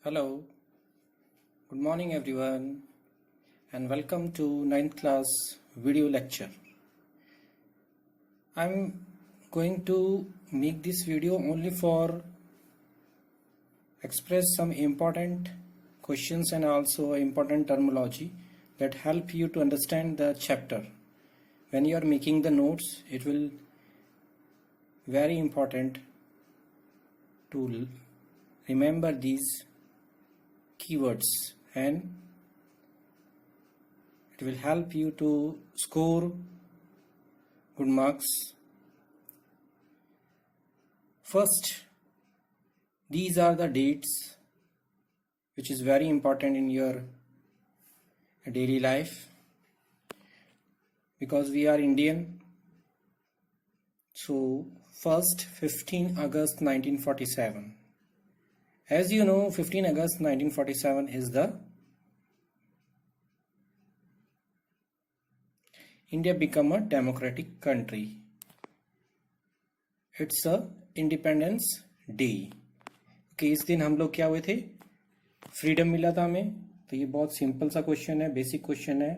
Hello, good morning everyone, and welcome to 9th class video lecture. I'm going to make this video only for express some important questions and also important terminology that help you to understand the chapter. When you are making the notes, it will very important to remember these keywords, and it will help you to score good marks. First, these are the dates which is very important in your daily life, because we are Indian. So first, 15 August 1947. As you know, 15 August 1947 is the India become a democratic country. It's a Independence Day. कि इस दिन हम लोग क्या हुए थे, freedom मिला था हमें. तो ये बहुत सिंपल सा क्वेश्चन है, बेसिक क्वेश्चन है.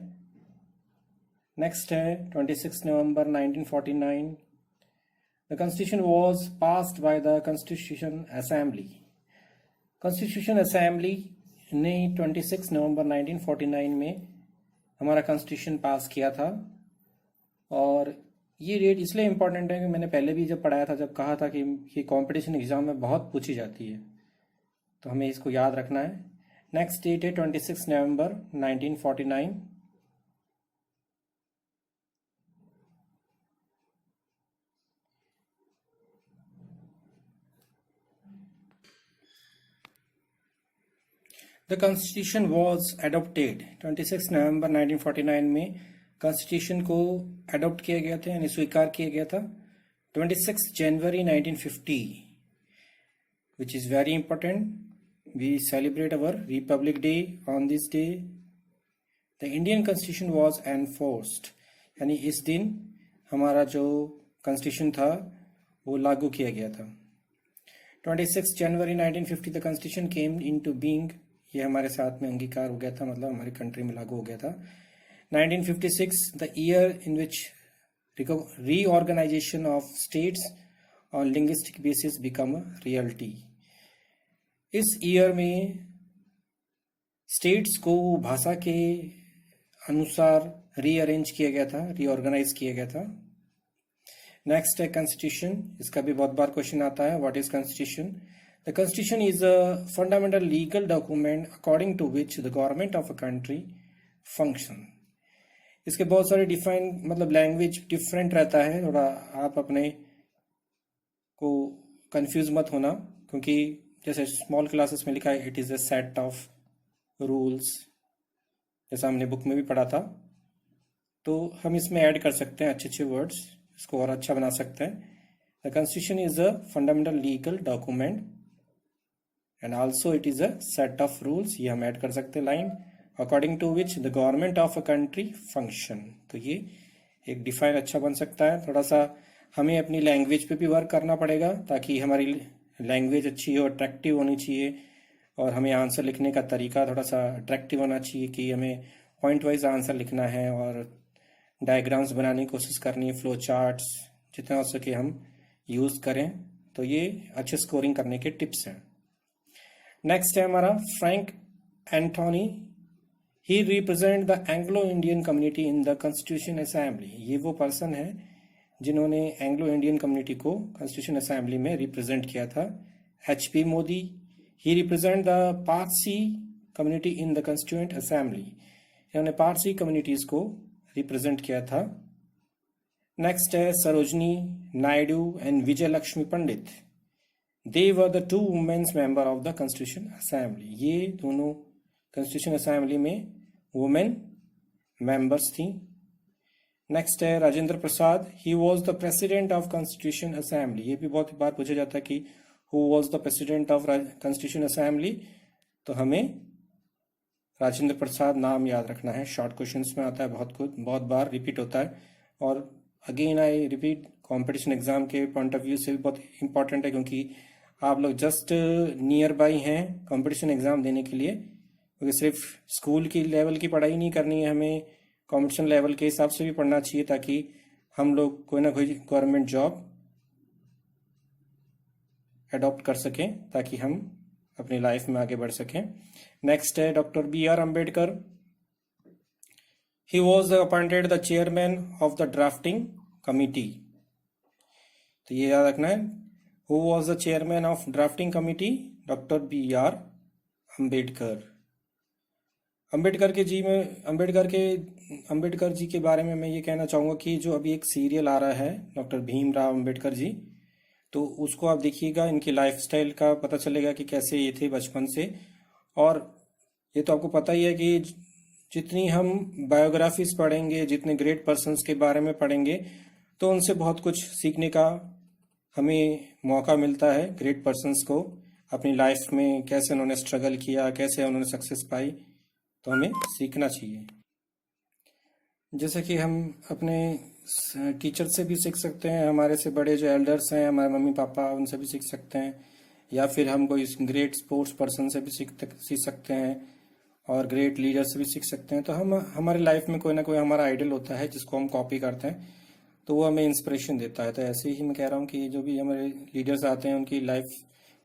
नेक्स्ट है 26 नवंबर 1949. The Constitution was passed by the Constitution Assembly. Constitution assembly ने 26 नवंबर 1949 में हमारा कॉन्स्टिट्यूशन पास किया था. और ये डेट इसलिए इम्पोर्टेंट है कि मैंने पहले भी जब पढ़ाया था, जब कहा था कि ये कंपटीशन एग्जाम में बहुत पूछी जाती है, तो हमें इसको याद रखना है. नेक्स्ट डेट है 26 नवंबर 1949. The Constitution was adopted. 26 नवंबर 1949 में कॉन्स्टिट्यूशन को अडॉप्ट किया गया था, यानी स्वीकार किया गया था. 26 जनवरी 1950, which is very important. We celebrate our Republic Day on this day. The Indian Constitution was enforced. यानी इस दिन हमारा जो कॉन्स्टिट्यूशन था वो लागू किया गया था. 26 जनवरी 1950 the Constitution came into being. ये हमारे साथ में अंगीकार हो गया था, मतलब हमारी कंट्री में लागू हो गया था. 1956 the year in which reorganisation of states on linguistic basis become a reality. इस ईयर में स्टेट्स को भाषा के अनुसार रीअरेंज किया गया था, रीऑर्गेनाइज किया गया था. नेक्स्ट है कॉन्स्टिट्यूशन. इसका भी बहुत बार क्वेश्चन आता है, what is constitution. The Constitution is a fundamental legal document according to which the government of a country function. इसके बहुत सारे डिफाइन, मतलब लैंग्वेज डिफरेंट रहता है थोड़ा, आप अपने को कंफ्यूज मत होना, क्योंकि जैसे स्मॉल क्लासेस में लिखा है it is a set of rules, जैसा हमने बुक में भी पढ़ा था. तो हम इसमें ऐड कर सकते हैं अच्छे अच्छे वर्ड्स, इसको और अच्छा बना सकते हैं. The constitution is a fundamental legal document and also it is a set of rules. ये हम ऐड कर सकते हैं line, according to which the government of a country function. तो ये एक डिफाइन अच्छा बन सकता है. थोड़ा सा हमें अपनी लैंग्वेज पे भी वर्क करना पड़ेगा, ताकि हमारी लैंग्वेज अच्छी हो, अट्रैक्टिव होनी चाहिए, और हमें आंसर लिखने का तरीका थोड़ा सा अट्रैक्टिव होना चाहिए, कि हमें पॉइंट वाइज आंसर लिखना है और डायग्राम्स बनाने की कोशिश करनी है, फ्लो चार्ट्स जितना हो सके हम यूज़ करें. तो ये अच्छे स्कोरिंग करने के टिप्स हैं. नेक्स्ट है हमारा Frank Anthony. He represent the Anglo Indian community in the constitution assembly. ये वो पर्सन है जिन्होंने एंग्लो इंडियन कम्युनिटी को कॉन्स्टिट्यूशन असेंबली में रिप्रेजेंट किया था. HP Modi. He represent the Parsi community in the constituent assembly. इन्होंने पारसी कम्युनिटीज को रिप्रेजेंट किया था. नेक्स्ट है Sarojini Naidu and Vijay Lakshmi Pandit. They were the two women member of the Constitution Assembly. ये दोनों Constitution Assembly में women members थी. नेक्स्ट है Rajendra Prasad, he was the president of constitution assembly. ये भी बहुत बार पूछा जाता है कि who was the president of constitution assembly, तो हमें राजेंद्र प्रसाद नाम याद रखना है। शॉर्ट क्वेश्चंस में आता है, बहुत बार रिपीट होता है। और again I repeat, competition exam के पॉइंट ऑफ व्यू से भी बहुत इंपॉर्टेंट है, क्योंकि आप लोग जस्ट नियर बाई हैं कंपटीशन एग्जाम देने के लिए, क्योंकि सिर्फ स्कूल की लेवल की पढ़ाई नहीं करनी है, हमें कंपटीशन लेवल के हिसाब से भी पढ़ना चाहिए, ताकि हम लोग कोई ना कोई गवर्नमेंट जॉब अडॉप्ट कर सकें, ताकि हम अपनी लाइफ में आगे बढ़ सकें। नेक्स्ट है doctor B R Ambedkar, he was appointed the chairman of the drafting committee. तो ये याद रखना है, who was the chairman of drafting committee, doctor B R Ambedkar. Ambedkar ji के बारे में मैं ये कहना चाहूँगा कि जो अभी एक सीरियल आ रहा है डॉक्टर भीमराव अम्बेडकर जी, तो उसको आप देखिएगा, इनकी लाइफस्टाइल का पता चलेगा कि कैसे ये थे बचपन से। और ये तो आपको पता ही है कि जितनी हम बायोग्राफीज पढ़ेंगे, जितने ग्रेट पर्सन्स के बारे में पढ़ेंगे, तो उनसे बहुत कुछ सीखने का हमें मौका मिलता है। ग्रेट पर्सन्स को अपनी लाइफ में कैसे उन्होंने स्ट्रगल किया, कैसे उन्होंने सक्सेस पाई, तो हमें सीखना चाहिए। जैसे कि हम अपने टीचर से भी सीख सकते हैं, हमारे से बड़े जो एल्डर्स हैं, हमारे मम्मी पापा, उनसे भी सीख सकते हैं, या फिर हम कोई ग्रेट स्पोर्ट्स पर्सन से भी सीख सकते हैं, और ग्रेट लीडर से भी सीख सकते हैं। तो हम हमारी लाइफ में कोई ना कोई हमारा आइडल होता है जिसको हम कॉपी करते हैं, तो वो हमें इंस्पिरेशन देता है। तो ऐसे ही मैं कह रहा हूँ कि जो भी हमारे लीडर्स आते हैं उनकी लाइफ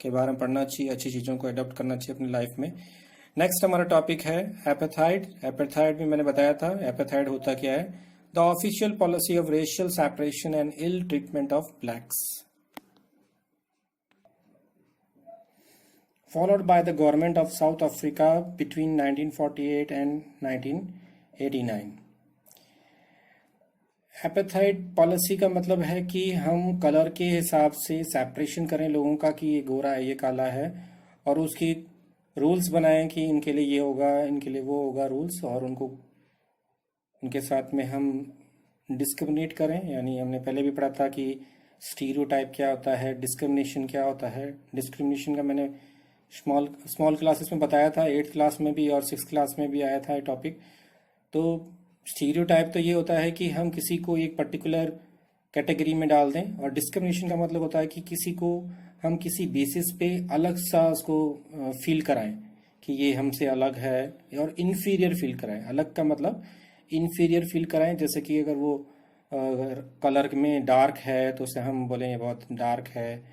के बारे में पढ़ना चाहिए, अच्छी चीज़ों को अडॉप्ट करना चाहिए अपनी लाइफ में। नेक्स्ट हमारा टॉपिक है एपेथाइड। एपेथाइड भी मैंने बताया था, एपेथाइड होता क्या है, the official policy of racial separation and ill treatment of blacks, followed by the government of South Africa between 1948 and 1989। एपेथाइड policy का मतलब है कि हम कलर के हिसाब से सेपरेशन करें लोगों का, कि ये गोरा है, ये काला है, और उसकी रूल्स बनाएं कि इनके लिए ये होगा, इनके लिए वो होगा रूल्स, और उनको उनके साथ में हम डिस्क्रिमिनेट करें। यानी हमने पहले भी पढ़ा था कि स्टीरियोटाइप क्या होता है, डिस्क्रिमिनेशन क्या होता है। डिस्क्रिमिनेशन का मैंने स्मॉल क्लासेस में बताया था, 8th क्लास में भी और 6th क्लास में भी आया था ये टॉपिक। तो स्टीरियोटाइप तो ये होता है कि हम किसी को एक पर्टिकुलर कैटेगरी में डाल दें, और डिस्क्रिमिनेशन का मतलब होता है कि किसी को हम किसी बेसिस पे अलग सा उसको फील कराएं कि ये हमसे अलग है, और इन्फीरियर फील कराएं। अलग का मतलब इन्फीरियर फील कराएं, जैसे कि अगर वो कलर में डार्क है तो उसे हम बोलें ये बहुत डार्क है,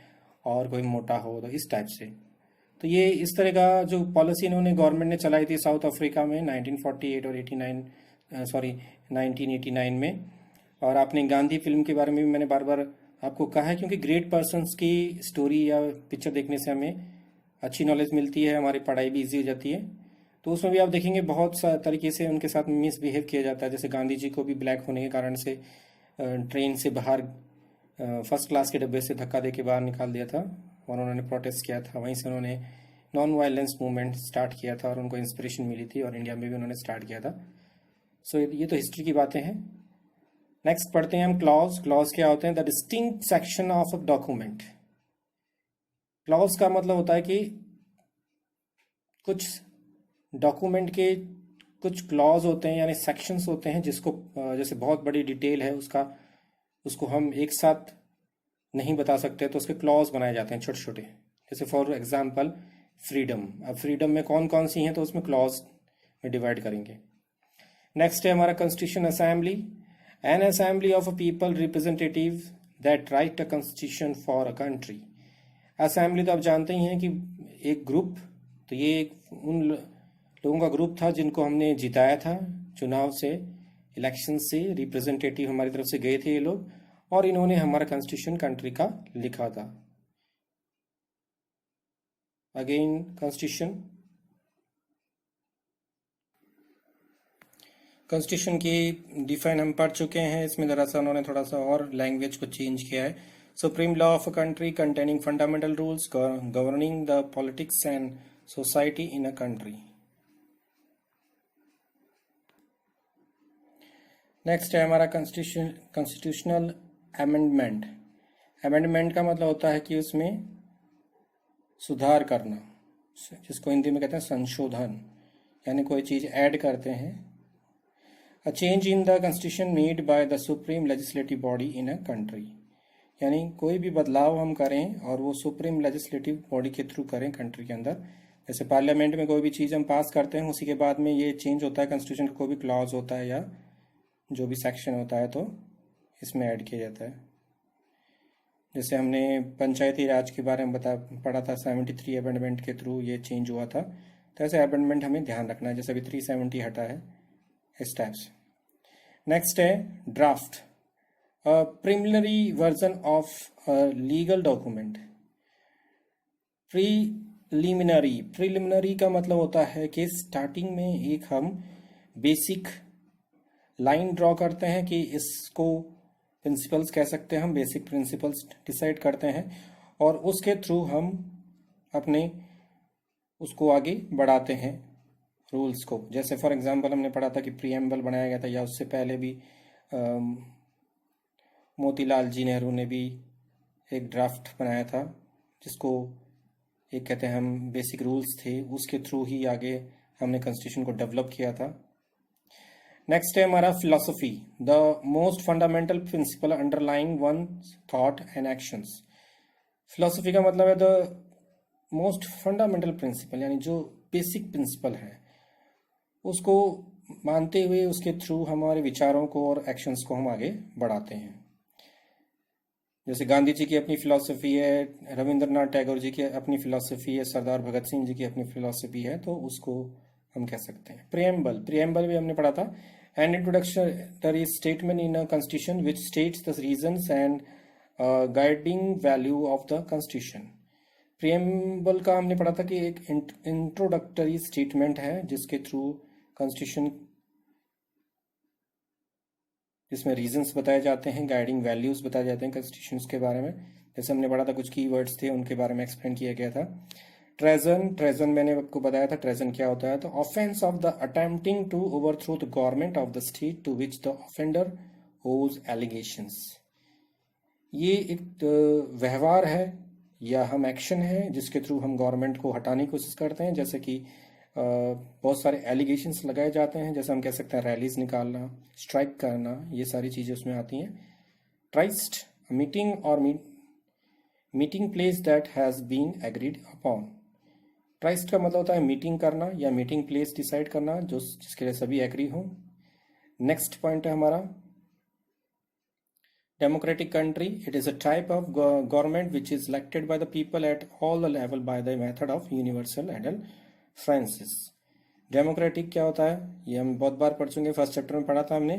और कोई मोटा हो तो इस टाइप से। तो ये इस तरह का जो पॉलिसी इन्होंने गवर्नमेंट ने चलाई थी साउथ अफ्रीका में 1948 और 1989 में। और आपने गांधी फिल्म के बारे में भी मैंने बार बार आपको कहा है, क्योंकि ग्रेट पर्सन्स की स्टोरी या पिक्चर देखने से हमें अच्छी नॉलेज मिलती है, हमारी पढ़ाई भी ईजी हो जाती है। तो उसमें भी आप देखेंगे बहुत सा तरीके से उनके साथ मिसबिहेव किया जाता है। जैसे गांधी जी को भी ब्लैक होने के कारण से ट्रेन से बाहर फर्स्ट क्लास के डब्बे से धक्का दे के बाहर निकाल दिया था, और उन्होंने प्रोटेस्ट किया था। वहीं से उन्होंने नॉन वायलेंस मूवमेंट स्टार्ट किया था, और उनको इंस्पिरेशन मिली थी, और इंडिया में भी उन्होंने स्टार्ट किया था। सो ये तो हिस्ट्री की बातें हैं। नेक्स्ट पढ़ते हैं हम क्लॉज। क्लॉज क्या होते हैं, the distinct section of a document. Clause का मतलब होता है कि कुछ डॉक्यूमेंट के कुछ क्लॉज होते हैं, यानी सेक्शंस होते हैं, जिसको जैसे बहुत बड़ी डिटेल है उसको हम एक साथ नहीं बता सकते, तो उसके क्लॉज बनाए जाते हैं छोटे छोटे। जैसे फॉर एग्जांपल फ्रीडम। अब फ्रीडम में कौन कौन सी हैं, तो उसमें क्लॉज में डिवाइड करेंगे। नेक्स्ट है हमारा constitution assembly. N assembly of a people representative that right a constitution for a country. Assembly तो आप जानते ही हैं कि एक ग्रुप, तो ये उन लोगों का ग्रुप था जिनको हमने जिताया था चुनाव से, इलेक्शन से। रिप्रेजेंटेटिव हमारी तरफ से गए थे ये लोग, और इन्होंने हमारा कॉन्स्टिट्यूशन कंट्री का लिखा था। अगेन कॉन्स्टिट्यूशन की डिफाइन हम पढ़ चुके हैं। इसमें जरा सा उन्होंने थोड़ा सा और लैंग्वेज को चेंज किया है। Supreme law of a country containing fundamental rules governing the politics and society in a country. Next है हमारा कॉन्स्टिट्यूशनल अमेंडमेंट। अमेंडमेंट का मतलब होता है कि उसमें सुधार करना, जिसको हिंदी में कहते हैं संशोधन, यानी कोई चीज़ ऐड करते हैं। A change in the constitution made by the supreme legislative body in a country, यानी कोई भी बदलाव हम करें और वो सुप्रीम लेजिस्लेटिव बॉडी के थ्रू करें कंट्री के अंदर। जैसे पार्लियामेंट में कोई भी चीज़ हम पास करते हैं, उसी के बाद में ये चेंज होता है कॉन्स्टिट्यूशन का, कोई भी क्लॉज होता है या जो भी सेक्शन होता है तो इसमें ऐड किया जाता है। जैसे हमने पंचायती राज के बारे में पढ़ा था, 73 अमेंडमेंट के थ्रू ये चेंज हुआ था। तो ऐसे अमेंडमेंट हमें ध्यान रखना है, जैसे अभी 370 हटा है, इस टाइप से। नेक्स्ट है draft, preliminary version of legal document. Preliminary का मतलब होता है कि स्टार्टिंग में एक हम बेसिक लाइन ड्रॉ करते हैं कि इसको प्रिंसिपल्स कह सकते हैं, हम बेसिक प्रिंसिपल्स डिसाइड करते हैं और उसके थ्रू हम अपने उसको आगे बढ़ाते हैं रूल्स को। जैसे फॉर एग्जांपल हमने पढ़ा था कि प्रीएम्बल बनाया गया था, या उससे पहले भी मोतीलाल जी नेहरू ने भी एक ड्राफ्ट बनाया था, जिसको एक कहते हैं हम बेसिक रूल्स थे, उसके थ्रू ही आगे हमने कॉन्स्टिट्यूशन को डेवलप किया था। नेक्स्ट है हमारा philosophy, the most fundamental principle underlying one thought and actions. Philosophy का मतलब है द मोस्ट फंडामेंटल प्रिंसिपल, यानी जो बेसिक प्रिंसिपल है उसको मानते हुए उसके थ्रू हमारे विचारों को और एक्शंस को हम आगे बढ़ाते हैं। जैसे गांधी जी की अपनी फिलॉसफी है, रविंद्रनाथ टैगोर जी की अपनी फिलॉसफी है, सरदार भगत सिंह जी की अपनी फिलॉसफी है, तो उसको हम कह सकते हैं। प्रिएम्बल भी हमने पढ़ा था, N introductory statement in a constitution which states the reasons and guiding value of the constitution. Preamble का हमने पढ़ा था कि एक इंट्रोडक्टरी स्टेटमेंट है जिसके थ्रू कॉन्स्टिट्यूशन, जिसमें रीजंस बताए जाते हैं, गाइडिंग वैल्यूज बताए जाते हैं कॉन्स्टिट्यूशन के बारे में। जैसे हमने पढ़ा था कुछ की वर्ड्स थे, उनके बारे में एक्सप्लेन किया गया था। ट्रेजन मैंने आपको बताया था ट्रेजन क्या होता है, तो offence of the attempting to overthrow the government of the state to which the offender whose allegations. ये एक व्यवहार है या हम एक्शन है जिसके थ्रू हम गवर्नमेंट को हटाने की कोशिश करते हैं। जैसे कि बहुत सारे एलिगेशंस लगाए जाते हैं, जैसे हम कह सकते हैं रैलीज निकालना, स्ट्राइक करना, ये सारी चीज़ें उसमें आती हैं। ट्राइस्ट, मीटिंग और meeting place that has been agreed upon. Tryst का मतलब होता है मीटिंग करना या मीटिंग प्लेस डिसाइड करना जो जिसके लिए सभी एग्री हों। नेक्स्ट पॉइंट है हमारा democratic country. It is a type of government which is elected by the people at all the level by the method of universal adult. Democratic क्या होता है ये हम बहुत बार पढ़ चुके हैं, फर्स्ट चैप्टर में पढ़ा था हमने।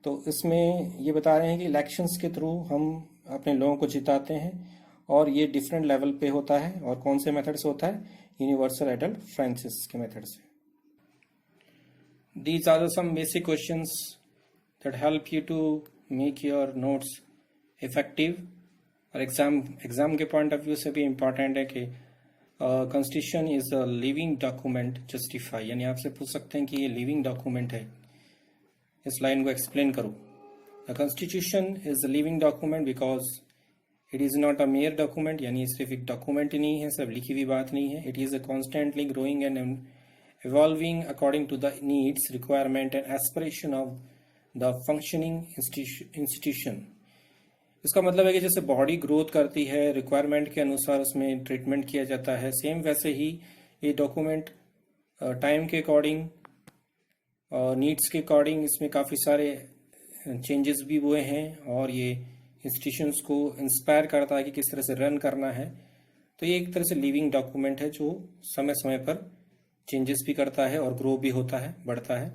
तो इसमें ये बता रहे हैं कि इलेक्शंस के थ्रू हम अपने लोगों को जिताते हैं और ये डिफरेंट लेवल पे होता है। और कौन से मेथड से होता है? यूनिवर्सल एडल्ट फ्रांसिस के मेथड से। These are some basic questions that help you to make your notes effective. और एग्जाम के पॉइंट ऑफ व्यू से भी इम्पॉर्टेंट है कि constitution is a living document justify, यानी आपसे पूछ सकते हैं कि ये लिविंग डॉक्यूमेंट है, इस लाइन को एक्सप्लेन करो। The constitution is a living document because it is not a mayor document, यानी सिर्फ एक डॉक्यूमेंट ही नहीं है, सिर्फ लिखी हुई बात नहीं है। It is a constantly growing and evolving according to the needs, requirement and aspiration of the functioning institution. इसका मतलब है कि जैसे बॉडी ग्रोथ करती है, रिक्वायरमेंट के अनुसार उसमें ट्रीटमेंट किया जाता है, सेम वैसे ही ये डॉक्यूमेंट टाइम के अकॉर्डिंग, नीड्स के अकॉर्डिंग इसमें काफ़ी सारे चेंजेस भी हुए हैं और ये इंस्टीट्यूशंस को इंस्पायर करता है कि किस तरह से रन करना है। तो ये एक तरह से लिविंग डॉक्यूमेंट है जो समय समय पर चेंजेस भी करता है और ग्रो भी होता है, बढ़ता है।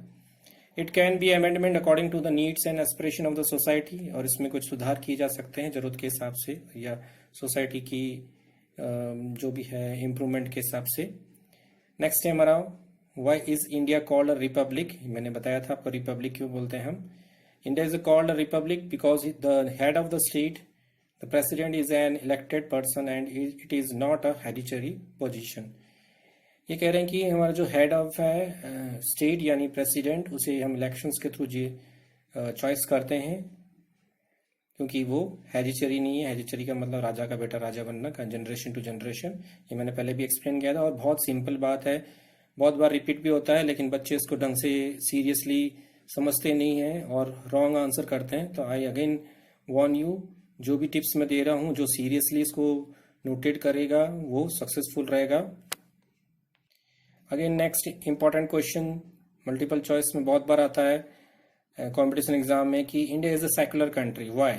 It can be amendment according to the needs and aspiration of the society, और इसमें कुछ सुधार किए जा सकते हैं जरूरत के हिसाब से या सोसाइटी की जो भी है इम्प्रूवमेंट के हिसाब से। नेक्स्ट है हमारा why is India called a republic. मैंने बताया था आपको रिपब्लिक क्यों बोलते हैं हम। India is called a republic because the head of the state, the president is an elected person and it is not a hereditary position. ये कह रहे हैं कि हमारा जो हेड ऑफ है स्टेट यानी प्रेसिडेंट, उसे हम इलेक्शंस के थ्रू चॉइस करते हैं, क्योंकि वो हेरिडिटरी नहीं है। हेरिडिटरी का मतलब राजा का बेटा राजा बनना का, जनरेशन टू जनरेशन। ये मैंने पहले भी एक्सप्लेन किया था और बहुत सिंपल बात है, बहुत बार रिपीट भी होता है, लेकिन बच्चे इसको ढंग से सीरियसली समझते नहीं हैं और रॉन्ग आंसर करते हैं। तो आई अगेन वॉर्न यू, जो भी टिप्स मैं दे रहा हूँ, जो सीरियसली इसको नोटेड करेगा वो सक्सेसफुल रहेगा। Again next important question multiple choice में बहुत बार आता है कंपटीशन एग्जाम में कि India is a secular country, why?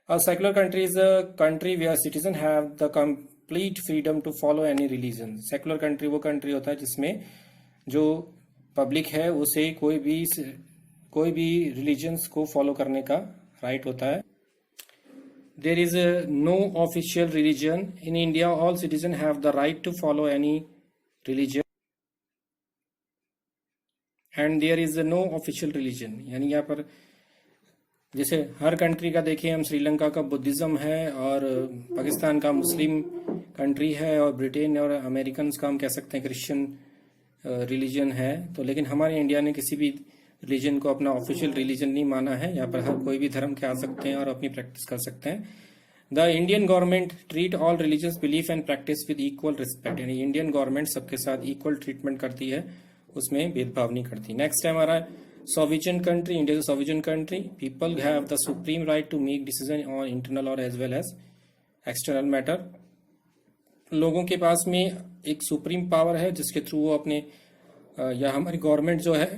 A secular country is a country where citizen have the complete freedom to follow any religion. Secular country वो country होता है जिसमें जो पब्लिक है उसे कोई भी रिलीजन्स को फॉलो करने का राइट होता है। There is no official religion in India, all citizen have the right to follow any religion and there is no official religion. यानी यहाँ पर जैसे हर कंट्री का देखिए, हम श्रीलंका का बुद्धिज्म है और पाकिस्तान का मुस्लिम कंट्री है और ब्रिटेन और अमेरिकन का हम कह सकते हैं क्रिश्चियन रिलीजन है। तो लेकिन हमारे इंडिया ने किसी भी रिलीजन को अपना ऑफिशियल रिलीजन नहीं माना है। यहाँ पर हर कोई भी धर्म के आ सकते हैं और अपनी प्रैक्टिस कर सकते हैं। The Indian government treat all religious belief and practice with equal respect. यानी इंडियन गवर्नमेंट सबके साथ इक्वल ट्रीटमेंट करती है, उसमें भेदभाव नहीं करती। नेक्स्ट है हमारा sovereign country. India is sovereign country. People have the supreme right to make decision on internal और as well as external matter. लोगों के पास में एक सुप्रीम पावर है जिसके थ्रू वो अपने या हमारी गवर्नमेंट जो है,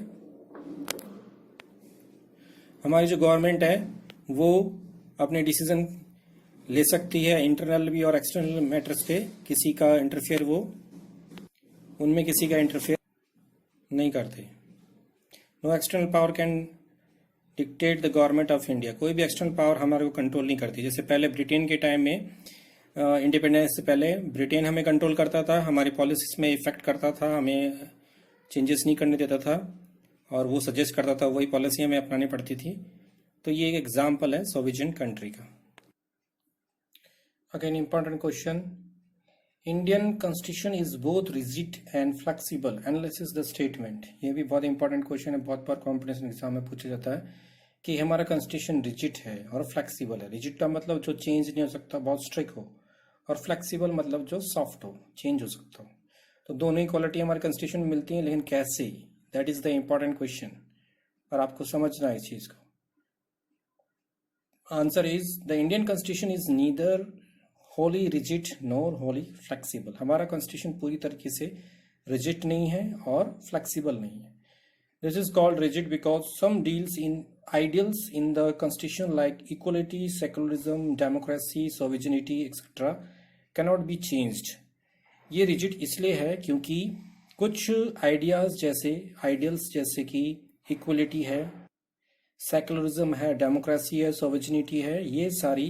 हमारी जो गवर्नमेंट है वो अपने डिसीजन ले सकती है इंटरनल भी और एक्सटर्नल मैटर्स पे। किसी का इंटरफेयर वो उनमें किसी का इंटरफेयर नहीं करते। No external power can dictate the government of India. कोई भी एक्सटर्नल पावर हमारे को कंट्रोल नहीं करती। जैसे पहले ब्रिटेन के टाइम में, इंडिपेंडेंस से पहले ब्रिटेन हमें कंट्रोल करता था, हमारी पॉलिसीज में इफेक्ट करता था, हमें चेंजेस नहीं करने देता था और वो सजेस्ट करता था, वही पॉलिसी हमें अपनानी पड़ती थी। तो ये एक एग्जाम्पल है सोविजन कंट्री का। Again important question, Indian constitution is both rigid and flexible, analysis the statement. ये भी बहुत इंपॉर्टेंट क्वेश्चन है, बहुत बार कॉम्पिटिशन एग्जाम में पूछा जाता है कि हमारा कॉन्स्टिट्यूशन रिजिड है और फ्लेक्सिबल है। रिजिड का मतलब जो चेंज नहीं हो सकता, बहुत स्ट्रिक्ट हो, और फ्लेक्सिबल मतलब जो सॉफ्ट हो, चेंज हो सकता हो। तो दोनों ही क्वालिटी हमारे कॉन्स्टिट्यूशन में मिलती हैं, लेकिन कैसे, that is the important question और आपको समझना है इस चीज को। Answer is the Indian constitution is neither Holi rigid NOR Holi flexible. हमारा कॉन्स्टिट्यूशन पूरी तरीके से रिजिड नहीं है और फ्लेक्सिबल नहीं है। This is called rigid because some deals in ideals in the constitution like equality, secularism, democracy, sovereignty etc. cannot be changed. ये रिजिड इसलिए है क्योंकि कुछ आइडियल्स जैसे कि इक्वलिटी है, सेकुलरिज्म है, डेमोक्रेसी है, सोवेजनिटी है, ये सारी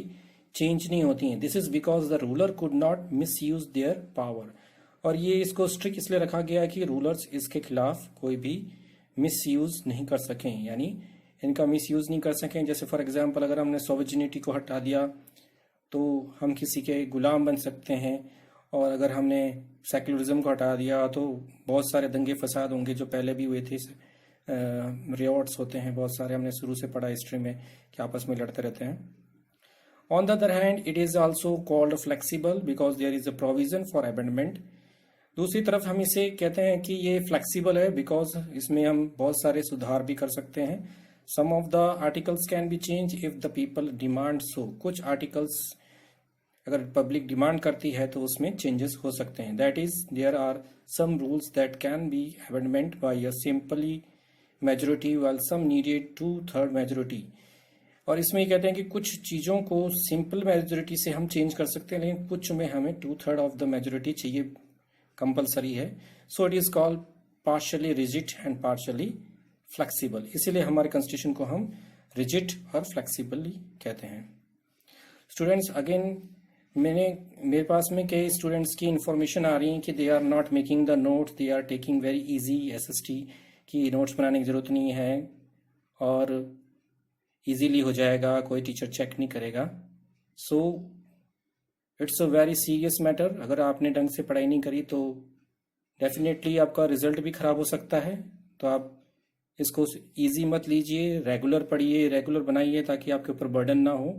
चेंज नहीं होती हैं। This is because the ruler could not miss use their power. और ये इसको स्ट्रिक्ट इसलिए रखा गया है कि रूलर्स इसके खिलाफ कोई भी मिस यूज नहीं कर सकें, यानी इनका मिस यूज नहीं कर सकें। जैसे फॉर एग्जांपल अगर हमने सोवेजनिटी को हटा दिया तो हम किसी के गुलाम बन सकते हैं, और अगर हमने सेकुलरिज्म को हटा दिया तो बहुत सारे दंगे फसाद होंगे जो पहले भी हुए थे। रिवॉर्ड्स होते हैं बहुत सारे, हमने शुरू से पढ़ा हिस्ट्री में कि आपस में लड़ते रहते हैं। On the other hand it is also called flexible because there is a provision for amendment. दूसरी तरफ हम इसे कहते हैं कि ये फ्लेक्सिबल है बिकॉज इसमें हम बहुत सारे सुधार भी कर सकते हैं। Some of the articles can be changed if the people demand so. कुछ आर्टिकल्स अगर पब्लिक डिमांड करती है तो उसमें चेंजेस हो सकते हैं। That is there are some rules that can be amendment by a simply majority while some needed 2/3 majority. और इसमें ये कहते हैं कि कुछ चीज़ों को सिंपल मेजोरिटी से हम चेंज कर सकते हैं, लेकिन कुछ में हमें 2/3 ऑफ द मेजोरिटी चाहिए, कंपलसरी है। So it is called partially rigid and partially flexible. इसीलिए हमारे कॉन्स्टिट्यूशन को हम रिजिड और फ्लेक्सिबली कहते हैं। स्टूडेंट्स अगेन मेरे पास में कई स्टूडेंट्स की इंफॉर्मेशन आ रही है कि they are not making the note, they are taking very easy SST की नोट्स बनाने की ज़रूरत नहीं है और इजीली हो जाएगा, कोई टीचर चेक नहीं करेगा। So it's a very serious matter. अगर आपने ढंग से पढ़ाई नहीं करी तो डेफिनेटली आपका रिजल्ट भी खराब हो सकता है। तो आप इसको इजी मत लीजिए, रेगुलर पढ़िए, रेगुलर बनाइए ताकि आपके ऊपर बर्डन ना हो।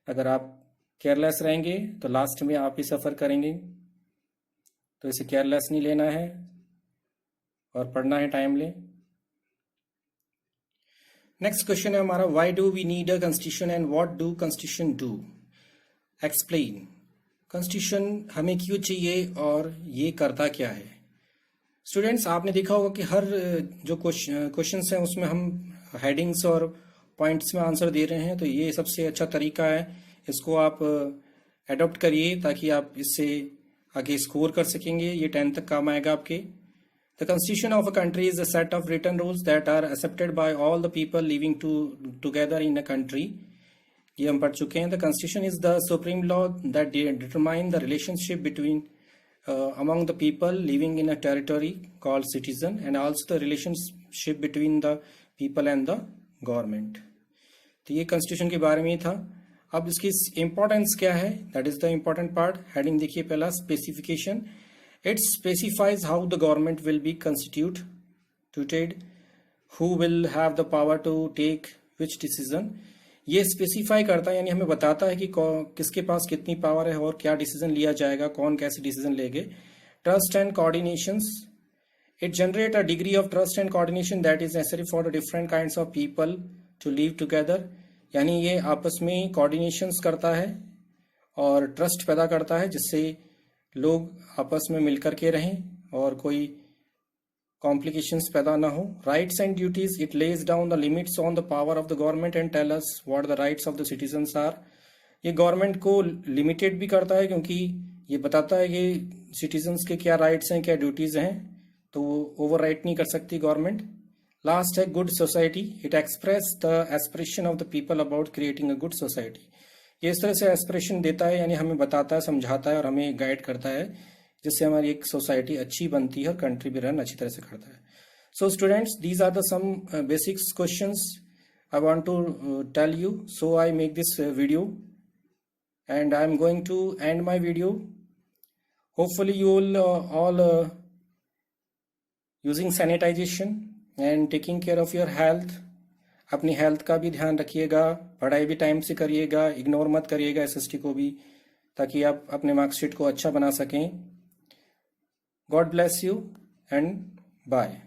अगर आप केयरलेस रहेंगे तो लास्ट में आप ही सफ़र करेंगे, तो इसे केयरलेस नहीं लेना है और पढ़ना है टाइमली। नेक्स्ट क्वेश्चन है हमारा, why do we need a constitution and what do constitution do, explain. Constitution हमें क्यों चाहिए और ये करता क्या है। स्टूडेंट्स, आपने देखा होगा कि हर जो क्वेश्चंस हैं उसमें हम हेडिंग्स और पॉइंट्स में आंसर दे रहे हैं, तो ये सबसे अच्छा तरीका है, इसको आप अडॉप्ट करिए ताकि आप इससे आगे स्कोर कर सकेंगे, ये 10 तक काम आएगा आपके। The constitution of a country is a set of written rules that are accepted by all the people living together in a country, ये हम पढ़ चुके हैं। The constitution is the supreme law that determine the relationship between among the people living in a territory called citizen, and also the relationship between the people and the government। तो ये constitution के बारे में ही था। अब इसकी importance क्या है, that is the important part. Heading देखिए पहला, specification. It specifies how the government will be constituted, who will have the power to take which decision. ये स्पेसिफाई करता है, यानी हमें बताता है कि किसके पास कितनी पावर है और क्या डिसीजन लिया जाएगा, कौन कैसे डिसीजन लेंगे। Trust and coordinations, it generate a degree of trust and coordination that is necessary for the different kinds of people to live together, यानी ये आपस में कोऑर्डिनेशंस करता है और ट्रस्ट पैदा करता है जिससे लोग आपस में मिलकर के रहें और कोई कॉम्प्लिकेशंस पैदा ना हो। Rights and duties, it lays down the limits on the power of the government and tell us what the rights of the citizens are. ये गवर्नमेंट को लिमिटेड भी करता है क्योंकि ये बताता है कि सिटीजन्स के क्या राइट्स हैं, क्या ड्यूटीज हैं, तो वो ओवर राइट नहीं कर सकती गवर्नमेंट। लास्ट है good society, it express the aspiration of the people about creating a good society. ये इस तरह से एस्पिरेशन देता है, यानी हमें बताता है, समझाता है और हमें गाइड करता है जिससे हमारी एक सोसाइटी अच्छी बनती है और कंट्री भी रन अच्छी तरह से करता है। So students, these are the some basics questions I want to tell you, so I make this video and I am going to end my video. Hopefully you will all using sanitization and taking care of your health. अपनी health का भी ध्यान रखिएगा, पढ़ाई भी time से करिएगा, ignore मत करिएगा एसएसटी को भी, ताकि आप अपने मार्कशीट को अच्छा बना सकें। God bless you and bye.